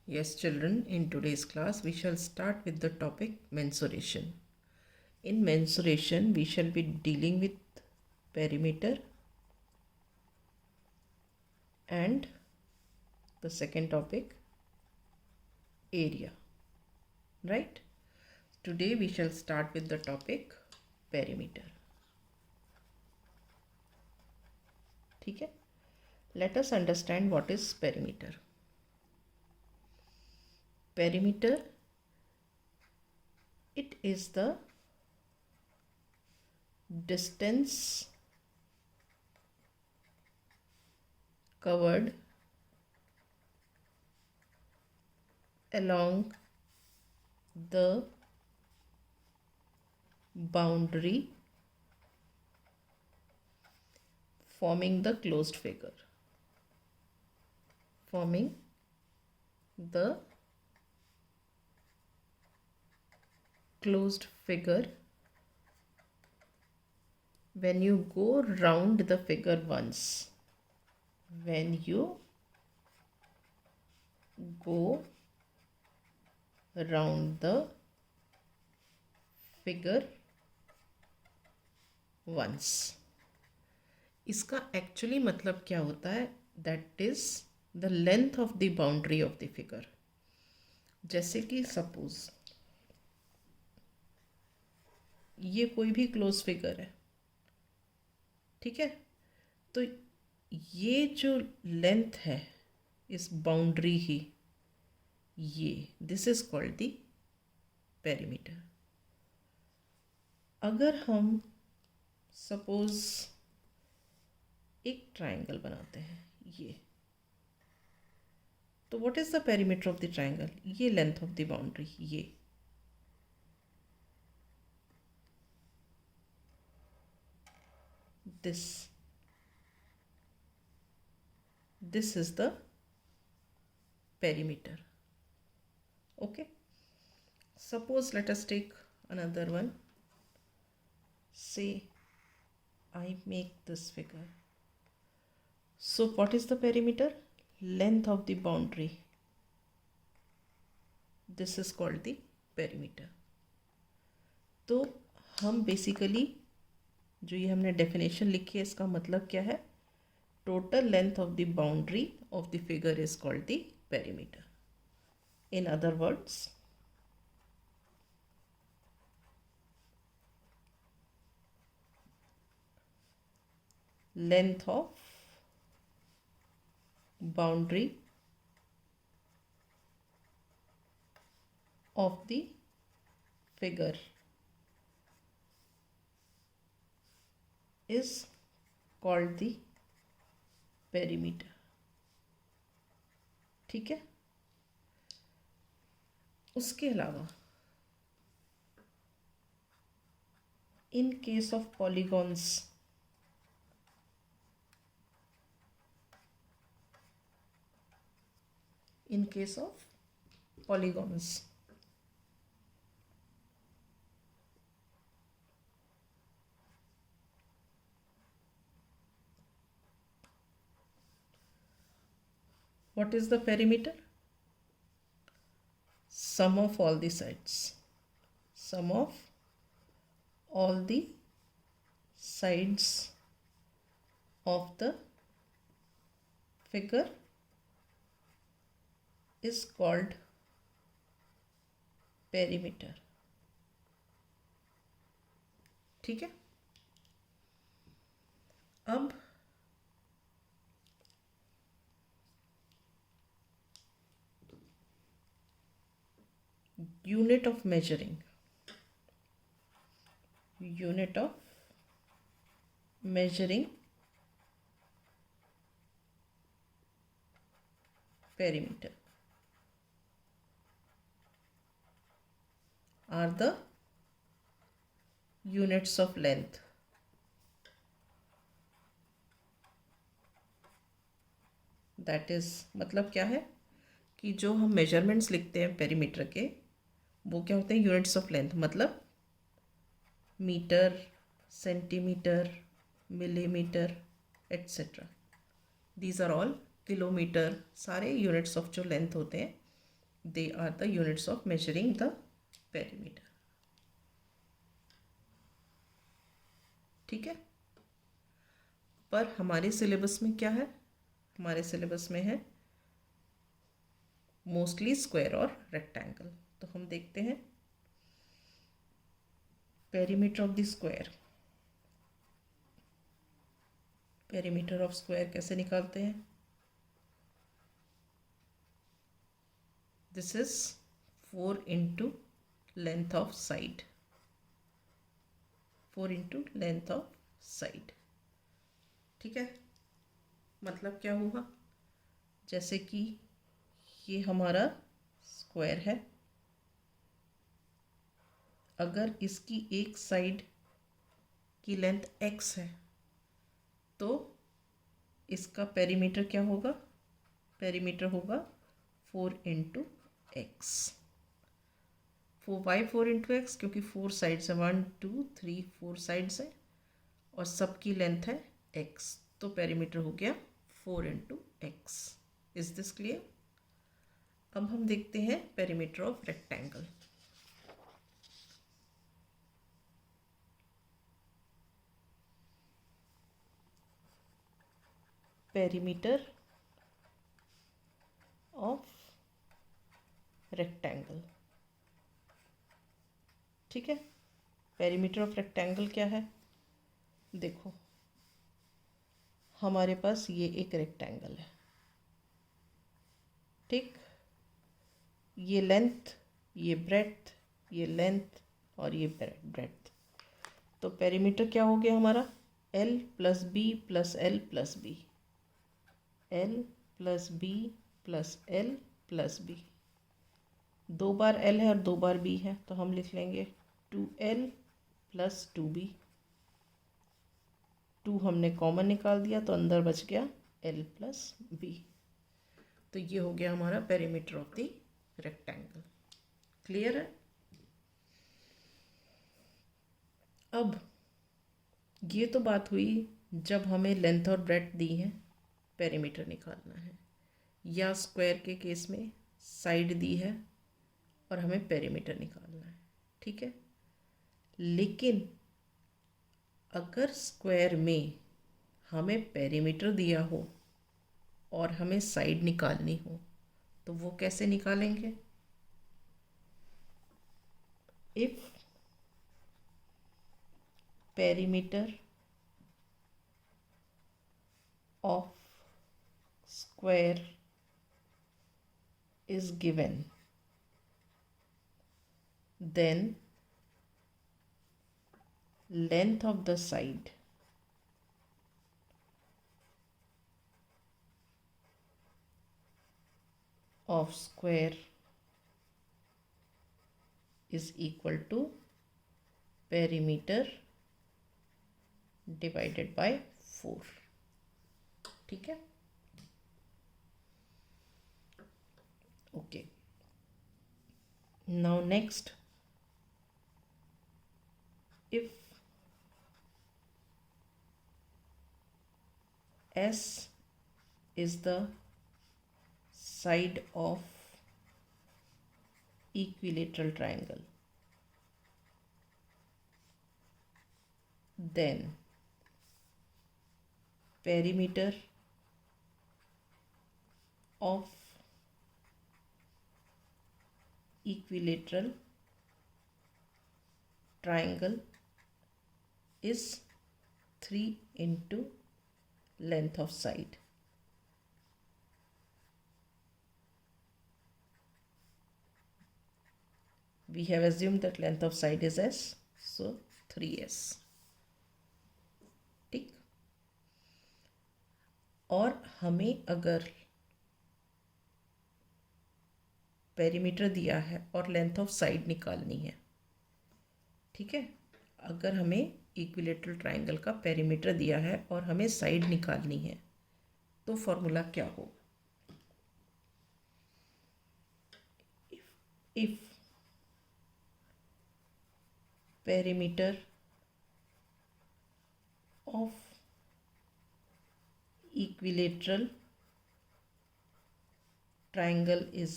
Yes, children, in today's class we shall start with the topic mensuration. In mensuration, we shall be dealing with perimeter and the second topic, area. Right? Today we shall start with the topic perimeter. ठीक है? Let us understand what is perimeter. Perimeter, it is the distance covered along the boundary forming the closed figure. Forming the closed figure when you go round the figure once. When you go round the figure once. इसका actually मतलब क्या होता है? That is the length of the boundary of the figure. जैसे कि suppose ये कोई भी क्लोज फिगर है, ठीक है, तो ये जो लेंथ है इस बाउंड्री की, ये this is called the perimeter. अगर हम सपोज एक ट्राइंगल बनाते हैं, ये, तो what is the perimeter of the triangle? ये लेंथ ऑफ द बाउंड्री, ये this is the perimeter. Okay, suppose let us take another one. Say I make this figure. So what is the perimeter? Length of the boundary. This is called the perimeter. तो हम basically जो ये हमने definition लिखी है, इसका मतलब क्या है? Total length of the boundary of the figure is called the perimeter. In other words, length of boundary of the figure is called the perimeter. ठीक है. उसके अलावा in case of polygons, in case of polygons, what is the perimeter? Sum of all the sides. Sum of all the sides of the figure is called perimeter. ठीक है. अब unit of measuring, unit of measuring perimeter are the units of length. That is मतलब क्या है कि जो हम measurements लिखते हैं पेरीमीटर के, वो क्या होते हैं? Units of length. मतलब metre, centimetre, millimetre etcetera. These are all kilometre. सारे यूनिट्स ऑफ जो लेंथ होते हैं they are the units of measuring the perimeter. ठीक है, पर हमारे सिलेबस में क्या है? हमारे सिलेबस में है मोस्टली स्क्वायर और रेक्टेंगल। तो हम देखते हैं perimeter of the square. Perimeter of square कैसे निकालते हैं? This is 4 into length of side, 4 into length of side. ठीक है, मतलब क्या हुआ? जैसे कि ये हमारा स्क्वायर है, अगर इसकी एक साइड की लेंथ x है तो इसका पेरीमीटर क्या होगा? पेरीमीटर होगा 4 इंटू एक्स। 4 इंटू एक्स, क्योंकि 4 साइड्स है, 1 2 3 4 साइड्स है और सबकी लेंथ है x, तो पेरीमीटर हो गया 4 into x. Is this clear? अब हम देखते हैं perimeter of rectangle. Perimeter of rectangle. ठीक है, पेरीमीटर ऑफ रेक्टेंगल क्या है? देखो, हमारे पास ये एक रेक्टेंगल है, ठीक, ये लेंथ, ये ब्रेड्थ, ये लेंथ और ये ब्रेड्थ। तो पेरीमीटर क्या हो गया हमारा? L plus B plus L plus B, L plus B plus L plus B. 2 बार एल है और 2 बार बी है, तो हम लिख लेंगे 2l प्लस 2b। 2 हमने कॉमन निकाल दिया तो अंदर बच गया l प्लस b। तो ये हो गया हमारा perimeter of the rectangle. Clear है? अब ये तो बात हुई जब हमें लेंथ और ब्रेड्थ दी है, पेरीमीटर निकालना है, या स्क्वायर के केस में साइड दी है और हमें पेरीमीटर निकालना है। ठीक है, लेकिन अगर स्क्वायर में हमें पेरीमीटर दिया हो और हमें साइड निकालनी हो तो वो कैसे निकालेंगे? If perimeter of square is given, then length of the side of square is equal to perimeter divided by 4। ठीक है, okay. Now next, if S is the side of equilateral triangle, then perimeter of equilateral triangle is 3 into length of side। We have assumed that length of side is S, so 3S। ठीक, और हमें अगर perimeter दिया है और length of side निकालनी है, ठीक है, अगर हमें इक्विलेटरल ट्राइंगल का पेरीमीटर दिया है और हमें साइड निकालनी है तो फॉर्मूला क्या होगा? If perimeter of equilateral triangle is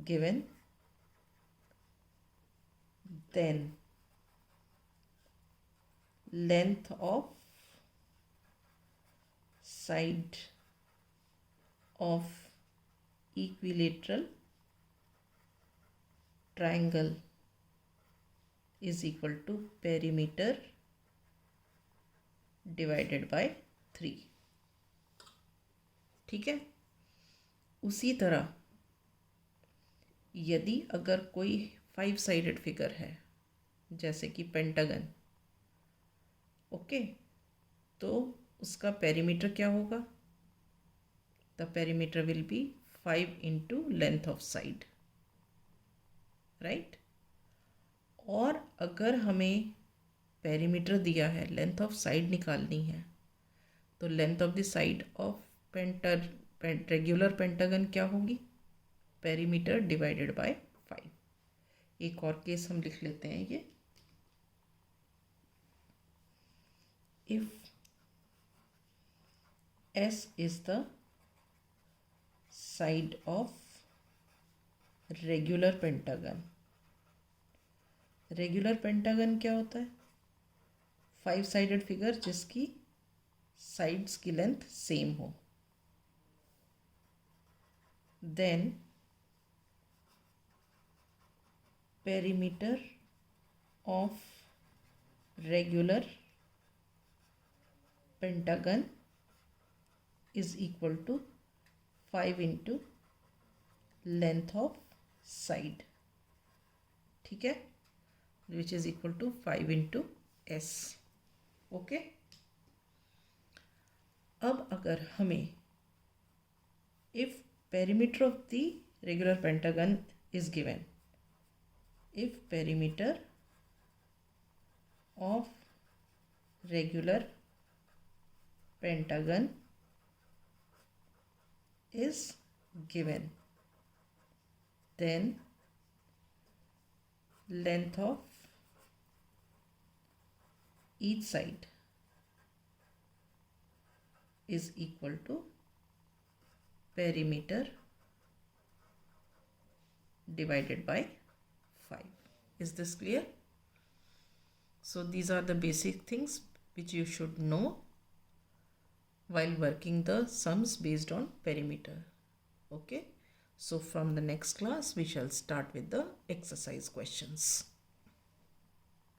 given, then length of side of equilateral triangle is equal to perimeter divided by 3. ठीक है। उसी तरह यदि अगर कोई 5 साइडेड फिगर है जैसे कि पेंटागन, ओके, तो उसका पेरीमीटर क्या होगा? The perimeter will be 5 into length of side, right. और अगर हमें पेरीमीटर दिया है, लेंथ ऑफ साइड निकालनी है, तो length of the side of regular pentagon क्या होगी? Perimeter divided by 5. एक और केस हम लिख लेते हैं ये। If S is the side of regular pentagon. Regular pentagon क्या होता है? 5 साइडेड फिगर जिसकी साइड्स की लेंथ सेम हो। Then perimeter of regular pentagon is equal to 5 into length of side, ठीक है, which is equal to 5 into S. Okay. अब अगर हमें if perimeter of the regular pentagon is given, if perimeter of regular pentagon is given, then length of each side is equal to perimeter divided by 5. Is this clear? So these are the basic things which you should know while working the sums based on perimeter. Okay, so from the next class we shall start with the exercise questions.